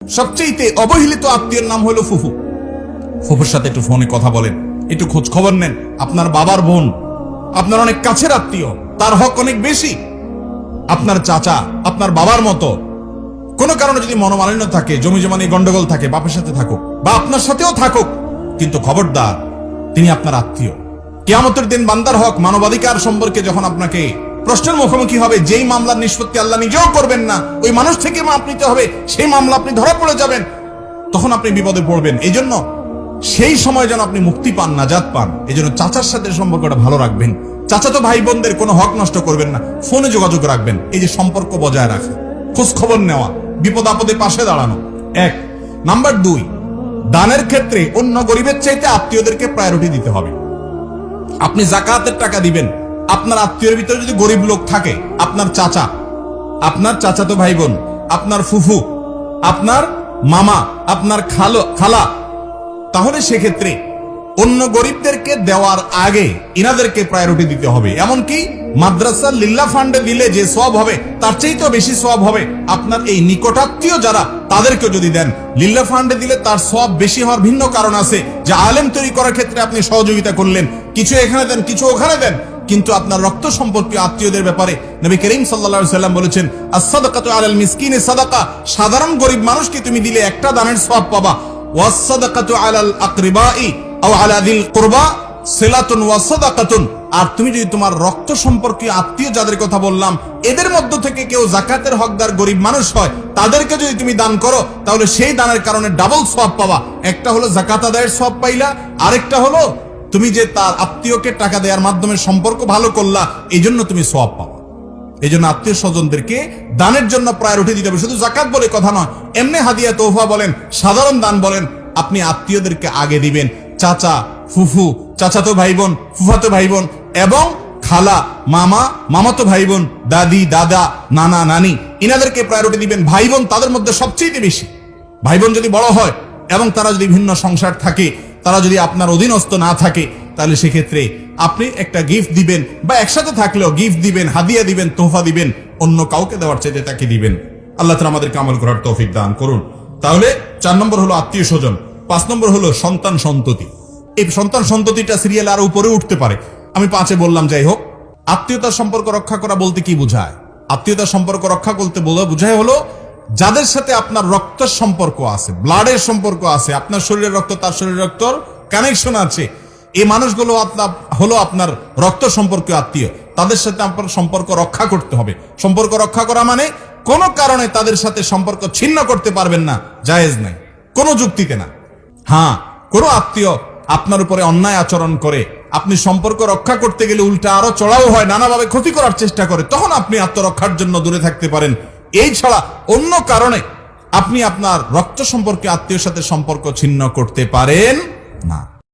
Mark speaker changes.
Speaker 1: সবচেয়ে অবহেলিত আত্মীয়ের নাম হলো ফুফু। ফুফুর সাথে একটু ফোনে কথা বলেন, একটু খোঁজ খবর নেন। আপনার বাবার বোন, আপনার অনেক কাছের আত্মীয়, তার হক অনেক বেশি। আপনার চাচা আপনার বাবার মতো। কোনো কারণে যদি মনোমালিন্য থাকে, জমি জমা নিয়ে গন্ডগোল থাকে, বাপের সাথে থাকুক বা আপনার সাথেও থাকুক, কিন্তু খবরদার, তিনি আপনার আত্মীয়। কিয়ামতের দিন বান্দার হক, মানবাধিকার সম্পর্কে যখন আপনাকে প্রশ্নের মুখোমুখি হবে, যেই মামলার নিষ্পত্তি আল্লাহ নিজেও করবেন না, ওই মানুষ থেকে মাপ নিতে হবে, সেই মামলা আপনি ধরা পড়ে যাবেন, তখন আপনি বিপদে পড়বেন। এই জন্য সেই সময় যেন আপনি মুক্তি পান, নাজাত পান, এই জন্য চাচার সাথে সম্পর্কটা ভালো রাখবেন। চাচাতো ভাই বোনদের কোনো হক নষ্ট করবেন না, ফোনে যোগাযোগ রাখবেন। এই যে সম্পর্ক বজায় রাখা, খোঁজ খবর নেওয়া, বিপদ আপদে পাশে দাঁড়ানো। এক নাম্বার 2, দানের ক্ষেত্রে অন্য গরিবের চাইতে আত্মীয়দেরকে প্রায়োরিটি দিতে হবে। আপনি যাকাতের টাকা দিবেন, আপনার আত্মীয়ের ভিতরে যদি গরিব লোক থাকে, আপনার চাচা, আপনার চাচাতো ভাই বোন, আপনার ফুফু, আপনার মামা, আপনার খালা, তাহলে সেক্ষেত্রে অন্য গরিবদেরকে দেওয়ার আগে ইনাদেরকে প্রায়োরিটি দিতে হবে। এমনকি মাদ্রাসা লিল্লাহ ফান্ডে দিলে যে সওয়াব হবে, তার চাইতেও বেশি সওয়াব হবে আপনার এই নিকটাত্মীয় যারা, তাদেরকে যদি দেন। লিল্লাহ ফান্ডে দিলে তার সওয়াব বেশি হওয়ার ভিন্ন কারণ আছে, যে আলেম তৈরি করার ক্ষেত্রে আপনি সহযোগিতা করলেন, কিছু এখানে দেন, কিছু ওখানে দেন। কিন্তু আপনার রক্ত সম্পর্কীয় আত্মীয়দের ব্যাপারে নবী করিম সাল্লাল্লাহু আলাইহি সাল্লাম বলেছেন, আস-সাদাকাতু আলাল মিসকিনি সাদাকা, সাধারণ গরিব মানুষকে তুমি দিলে একটা দানের সওয়াব পাবা। ওয়াস-সাদাকাতু আলাল আকরিবাই আও আলা যিল কুরবা সিলাতুন ওয়া সাদাকাতুন, আর তুমি যদি তোমার রক্ত সম্পর্কীয় আত্মীয় যাদের কথা বললাম, এদের মধ্য থেকে কেউ যাকাতের হকদার গরিব মানুষ হয়, তাদেরকে যদি তুমি দান করো, তাহলে সেই দানের কারণে ডাবল সওয়াব পাবা। একটা হলো যাকাত আদায়ের সওয়াব পাইলা, আরেকটা হলো তুমি যে তার আত্মীয়কে টাকা দেওয়ার মাধ্যমে সম্পর্ক ভালো করলা, এই জন্য তুমি সওয়াব পাবা। এই জন্য আত্মীয় স্বজনদেরকে দানের জন্য প্রায়োরিটি দিতে হবে। শুধু যাকাত বলে কথা নয়, এমনি হাদিয়া তোহফা বলেন, সাধারণ দান বলেন, আপনি আত্মীয়দেরকে আগে দিবেন। চাচা, ফুফু, চাচাতো ভাই বোন, ফুফাতো ভাই বোন এবং খালা, মামা, মামাতো ভাই বোন, দাদি, দাদা, নানা, নানি, ইনাদেরকে প্রায়োরিটি দিবেন। ভাই বোন তাদের মধ্যে সবচেয়ে বেশি। ভাই বোন যদি বড় হয় এবং তারা যদি ভিন্ন সংসার থাকে, তারা যদি আপনার অধীনস্থ না থাকে, তাহলে সেক্ষেত্রে আপনি একটা গিফট দিবেন, বা একসাথে থাকলেও গিফট দিবেন, হাদিয়া দিবেন, তোহফা দিবেন, অন্য কাউকে দেওয়ার চাইতে তাকে দিবেন। আল্লাহ তাআলা আমাদেরকে আমল করার তৌফিক দান করুন। তাহলে 4 নম্বর হলো আত্মীয় স্বজন। 5 নম্বর হলো সন্তান সন্ততি। এই সন্তান সন্ততিটা সিরিয়াল আরো উপরে উঠতে পারে, আমি 5-এ বললাম। যাই হোক, আত্মীয়তার সম্পর্ক রক্ষা করা বলতে কি বোঝায়? আত্মীয়তার সম্পর্ক রক্ষা করতে বোঝায় হলো যাদের সাথে আপনার রক্তের সম্পর্ক আছে, ব্লাডের সম্পর্ক আছে, আপনার শরীরের রক্ত তার শরীরের রক্তর কানেকশন আছে, এই মানুষগুলো হলো আপনার রক্ত সম্পর্কীয় আত্মীয়। তাদের সাথে আপনার সম্পর্ক রক্ষা করতে হবে। সম্পর্ক রক্ষা করা মানে কোনো কারণে তাদের সাথে সম্পর্ক ছিন্ন করতে পারবেন না, জায়েজ নাই, কোনো যুক্তিতে না। হ্যাঁ, কোনো আত্মীয় আপনার উপরে অন্যায় আচরণ করে, আপনি সম্পর্ক রক্ষা করতে গেলে উল্টা আরো চড়াও হয়, নানাভাবে ক্ষতি করার চেষ্টা করে, তখন আপনি আত্মরক্ষার জন্য দূরে থাকতে পারেন। এই ছাড়া অন্য কারণে আপনি আপনার রক্ত সম্পর্কে আত্মীয়ের সাথে সম্পর্ক ছিন্ন করতে পারেন না।